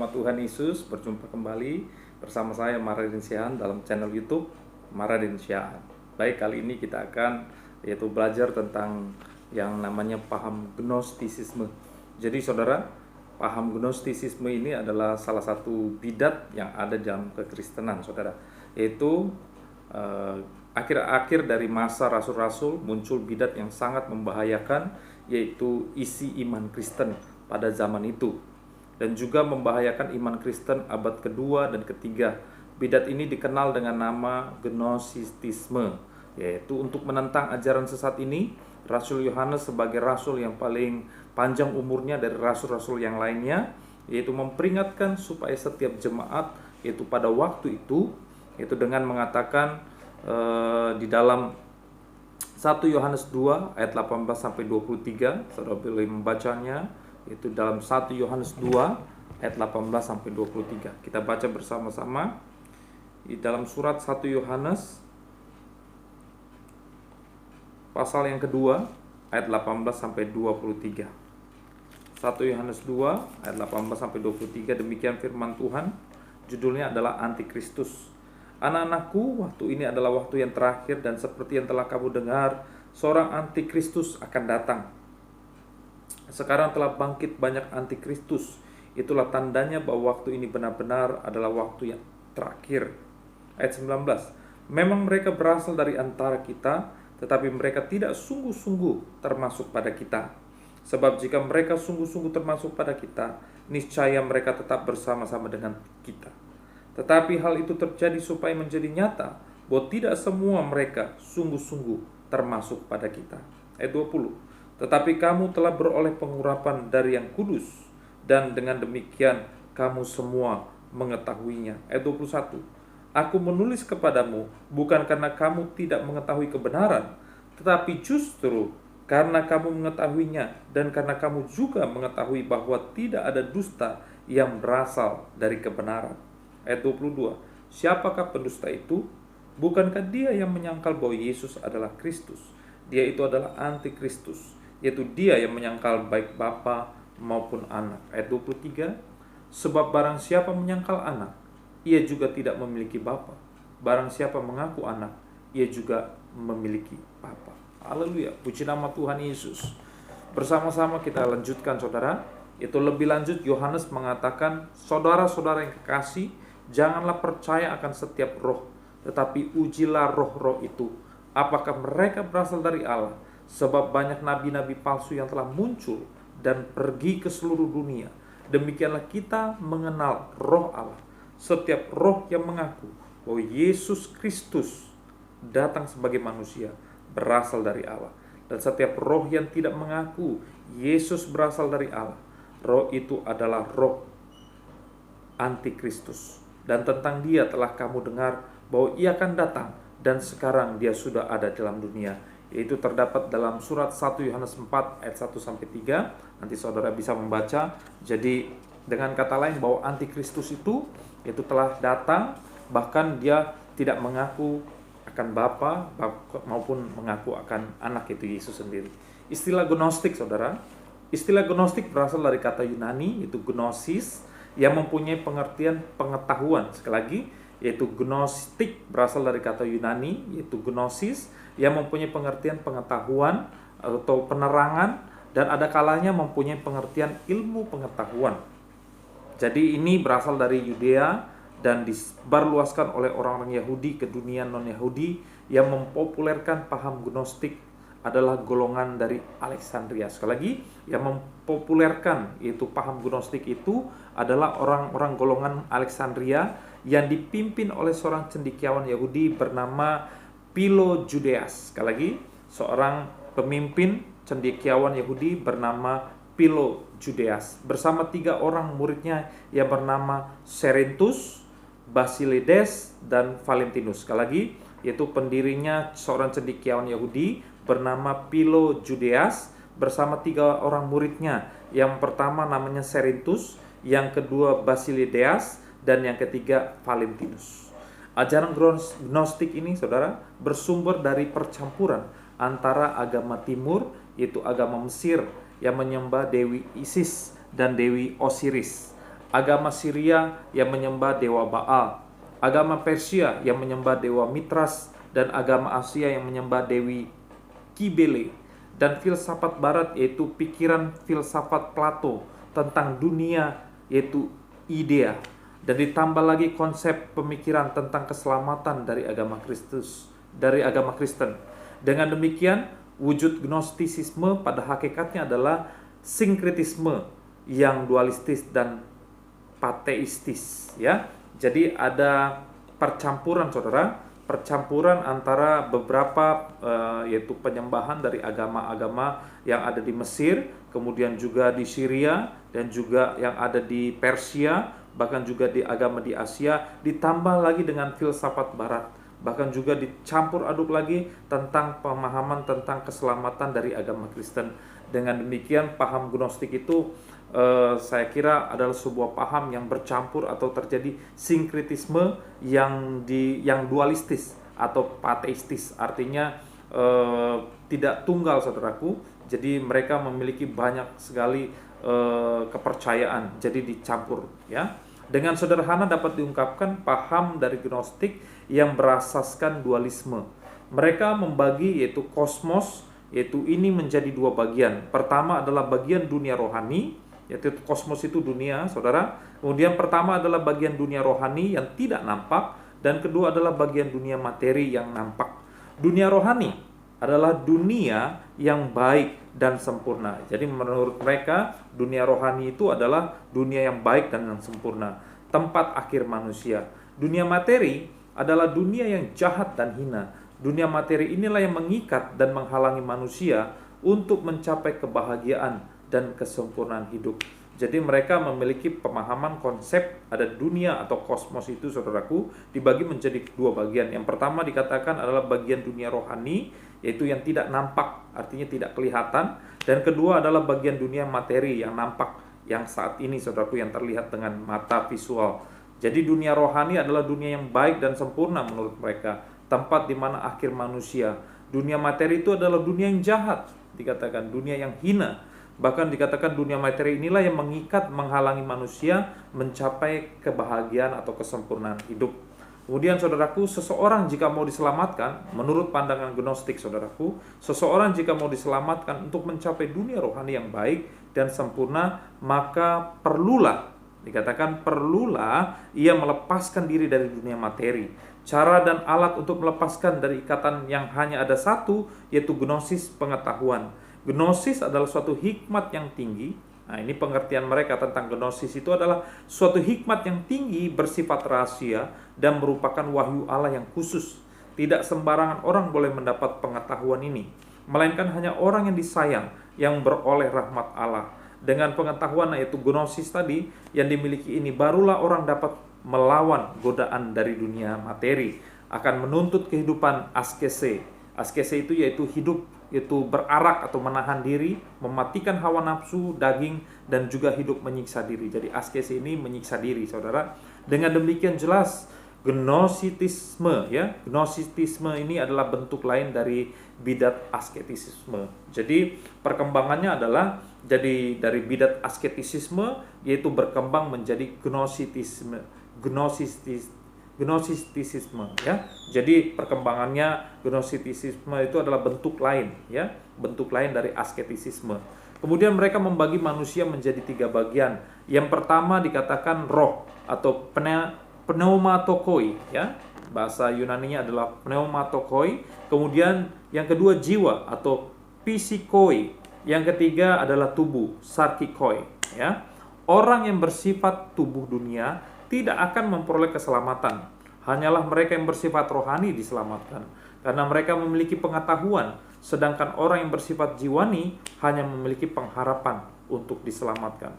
nama Tuhan Yesus, berjumpa kembali bersama saya Maradin Siahaan dalam channel YouTube Maradin Siahaan. Baik, kali ini kita akan belajar tentang yang namanya paham gnostisisme. Jadi saudara, paham gnostisisme ini adalah salah satu bidat yang ada dalam kekristenan, saudara. Yaitu akhir-akhir dari masa rasul-rasul muncul bidat yang sangat membahayakan, yaitu isi iman Kristen pada zaman itu, dan juga membahayakan iman Kristen abad kedua dan ketiga. Bidat ini dikenal dengan nama gnostisisme, yaitu untuk menentang ajaran sesat ini. Rasul Yohanes sebagai rasul yang paling panjang umurnya dari rasul-rasul yang lainnya, yaitu memperingatkan supaya setiap jemaat, yaitu pada waktu itu, yaitu dengan mengatakan di dalam 1 Yohanes 2 ayat 18 sampai 23, saudara boleh membacanya. Itu dalam 1 Yohanes 2 ayat 18 sampai 23. Kita baca bersama-sama di dalam surat 1 Yohanes pasal yang kedua ayat 18 sampai 23. 1 Yohanes 2 ayat 18 sampai 23, demikian firman Tuhan. Judulnya adalah Antikristus. Anak-anakku, waktu ini adalah waktu yang terakhir, dan seperti yang telah kamu dengar, seorang antikristus akan datang. Sekarang telah bangkit banyak antikristus. Itulah tandanya bahwa waktu ini benar-benar adalah waktu yang terakhir. Ayat 19. Memang mereka berasal dari antara kita, tetapi mereka tidak sungguh-sungguh termasuk pada kita. Sebab jika mereka sungguh-sungguh termasuk pada kita, niscaya mereka tetap bersama-sama dengan kita. Tetapi hal itu terjadi supaya menjadi nyata bahwa tidak semua mereka sungguh-sungguh termasuk pada kita. Ayat 20. Tetapi kamu telah beroleh pengurapan dari yang kudus, dan dengan demikian kamu semua mengetahuinya. Ayat 21. Aku menulis kepadamu bukan karena kamu tidak mengetahui kebenaran, tetapi justru karena kamu mengetahuinya, dan karena kamu juga mengetahui bahwa tidak ada dusta yang berasal dari kebenaran. Ayat 22. Siapakah pendusta itu? Bukankah dia yang menyangkal bahwa Yesus adalah Kristus? Dia itu adalah antikristus, yaitu dia yang menyangkal baik Bapa maupun anak. Ayat 23. Sebab barang siapa menyangkal anak, ia juga tidak memiliki Bapa. Barang siapa mengaku anak, ia juga memiliki Bapa. Haleluya, puji nama Tuhan Yesus. Bersama-sama kita lanjutkan, saudara. Itu lebih lanjut, Yohanes mengatakan, saudara-saudara yang kekasih, janganlah percaya akan setiap roh, tetapi ujilah roh-roh itu, apakah mereka berasal dari Allah. Sebab banyak nabi-nabi palsu yang telah muncul dan pergi ke seluruh dunia. Demikianlah kita mengenal roh Allah. Setiap roh yang mengaku bahwa Yesus Kristus datang sebagai manusia berasal dari Allah. Dan setiap roh yang tidak mengaku Yesus berasal dari Allah, roh itu adalah roh antikristus. Dan tentang dia telah kamu dengar bahwa ia akan datang, dan sekarang dia sudah ada dalam dunia. Yaitu terdapat dalam surat 1 Yohanes 4 ayat 1-3. Nanti saudara bisa membaca. Jadi dengan kata lain bahwa antikristus itu telah datang, bahkan dia tidak mengaku akan Bapa maupun mengaku akan anak, itu Yesus sendiri. Istilah gnostik, saudara, istilah gnostik berasal dari kata Yunani, yaitu gnosis, yang mempunyai pengertian pengetahuan. Sekali lagi, yaitu gnostik berasal dari kata Yunani, yaitu gnosis, yang mempunyai pengertian pengetahuan atau penerangan, dan ada kalanya mempunyai pengertian ilmu pengetahuan. Jadi ini berasal dari Yudea dan disebarluaskan oleh orang-orang Yahudi ke dunia non-Yahudi. Yang mempopulerkan paham gnostik adalah golongan dari Alexandria. Sekali lagi, yang mempopulerkan yaitu paham gnostik itu adalah orang-orang golongan Alexandria yang dipimpin oleh seorang cendekiawan Yahudi bernama Philo Judeas. Sekali lagi, seorang pemimpin cendekiawan Yahudi bernama Philo Judeas bersama 3 orang muridnya yang bernama Cerinthus, Basilides, dan Valentinus. Sekali lagi, yaitu pendirinya seorang cendekiawan Yahudi bernama Philo Judeas bersama 3 orang muridnya. Yang pertama namanya Cerinthus, yang kedua Basilides, dan yang ketiga Valentinus. Ajaran gnostik ini, saudara, bersumber dari percampuran antara agama timur, yaitu agama Mesir yang menyembah Dewi Isis dan Dewi Osiris, agama Syria yang menyembah dewa Baal, agama Persia yang menyembah dewa Mitras, dan agama Asia yang menyembah dewi Kibele, dan filsafat barat yaitu pikiran filsafat Plato tentang dunia yaitu idea, dan ditambah lagi konsep pemikiran tentang keselamatan dari agama Kristen. Dengan demikian, wujud gnostisisme pada hakikatnya adalah sinkretisme yang dualistis dan pateistis, ya. Jadi ada percampuran, saudara, percampuran antara beberapa yaitu penyembahan dari agama-agama yang ada di Mesir, kemudian juga di Syria, dan juga yang ada di Persia, bahkan juga di agama di Asia, ditambah lagi dengan filsafat barat, bahkan juga dicampur aduk lagi tentang pemahaman tentang keselamatan dari agama Kristen. Dengan demikian, paham gnostik itu saya kira adalah sebuah paham yang bercampur atau terjadi sinkretisme yang dualistis atau pateistis, artinya tidak tunggal, saudaraku. Jadi mereka memiliki banyak sekali kepercayaan, jadi dicampur, ya. Dengan sederhana dapat diungkapkan paham dari gnostik yang berasaskan dualisme. Mereka membagi yaitu kosmos, yaitu ini menjadi dua bagian. Pertama adalah bagian dunia rohani, yaitu kosmos itu dunia, saudara. Kemudian pertama adalah bagian dunia rohani yang tidak nampak, dan kedua adalah bagian dunia materi yang nampak. Dunia rohani adalah dunia yang baik dan sempurna. Jadi menurut mereka, dunia rohani itu adalah dunia yang baik dan yang sempurna, tempat akhir manusia. Dunia materi adalah dunia yang jahat dan hina. Dunia materi inilah yang mengikat dan menghalangi manusia untuk mencapai kebahagiaan dan kesempurnaan hidup. Jadi mereka memiliki pemahaman konsep ada dunia atau kosmos itu, saudaraku, dibagi menjadi dua bagian. Yang pertama dikatakan adalah bagian dunia rohani, yaitu yang tidak nampak, artinya tidak kelihatan. Dan kedua adalah bagian dunia materi yang nampak, yang saat ini, saudaraku, yang terlihat dengan mata visual. Jadi dunia rohani adalah dunia yang baik dan sempurna menurut mereka, tempat di mana akhir manusia. Dunia materi itu adalah dunia yang jahat, dikatakan dunia yang hina. Bahkan dikatakan dunia materi inilah yang mengikat, menghalangi manusia mencapai kebahagiaan atau kesempurnaan hidup. Kemudian, saudaraku, seseorang jika mau diselamatkan, menurut pandangan gnostik, saudaraku, seseorang jika mau diselamatkan untuk mencapai dunia rohani yang baik dan sempurna, maka dikatakan perlulah ia melepaskan diri dari dunia materi. Cara dan alat untuk melepaskan dari ikatan yang hanya ada satu, yaitu gnosis pengetahuan. Gnosis adalah suatu hikmat yang tinggi. Nah, ini pengertian mereka tentang gnosis itu adalah suatu hikmat yang tinggi, bersifat rahasia, dan merupakan wahyu Allah yang khusus. Tidak sembarangan orang boleh mendapat pengetahuan ini, melainkan hanya orang yang disayang, yang beroleh rahmat Allah. Dengan pengetahuan yaitu gnosis tadi yang dimiliki ini, barulah orang dapat melawan godaan dari dunia materi, akan menuntut kehidupan askese. Askese itu yaitu hidup, itu berarak atau menahan diri, mematikan hawa nafsu, daging, dan juga hidup menyiksa diri. Jadi askese ini menyiksa diri, saudara. Dengan demikian jelas gnositisme, ya. Gnositisme ini adalah bentuk lain dari bidat asketisisme. Jadi perkembangannya adalah jadi dari bidat asketisisme yaitu berkembang menjadi gnosistisme, ya. Jadi perkembangannya gnostisisme itu adalah bentuk lain, ya, bentuk lain dari asketisisme. Kemudian mereka membagi manusia menjadi tiga bagian. Yang pertama dikatakan roh atau pneumatokoi, ya. Bahasa Yunaninya adalah pneumatokoi. Kemudian yang kedua jiwa atau psikoi. Yang ketiga adalah tubuh, sarkikoi, ya. Orang yang bersifat tubuh dunia tidak akan memperoleh keselamatan. Hanyalah mereka yang bersifat rohani diselamatkan, karena mereka memiliki pengetahuan, sedangkan orang yang bersifat jiwani hanya memiliki pengharapan untuk diselamatkan.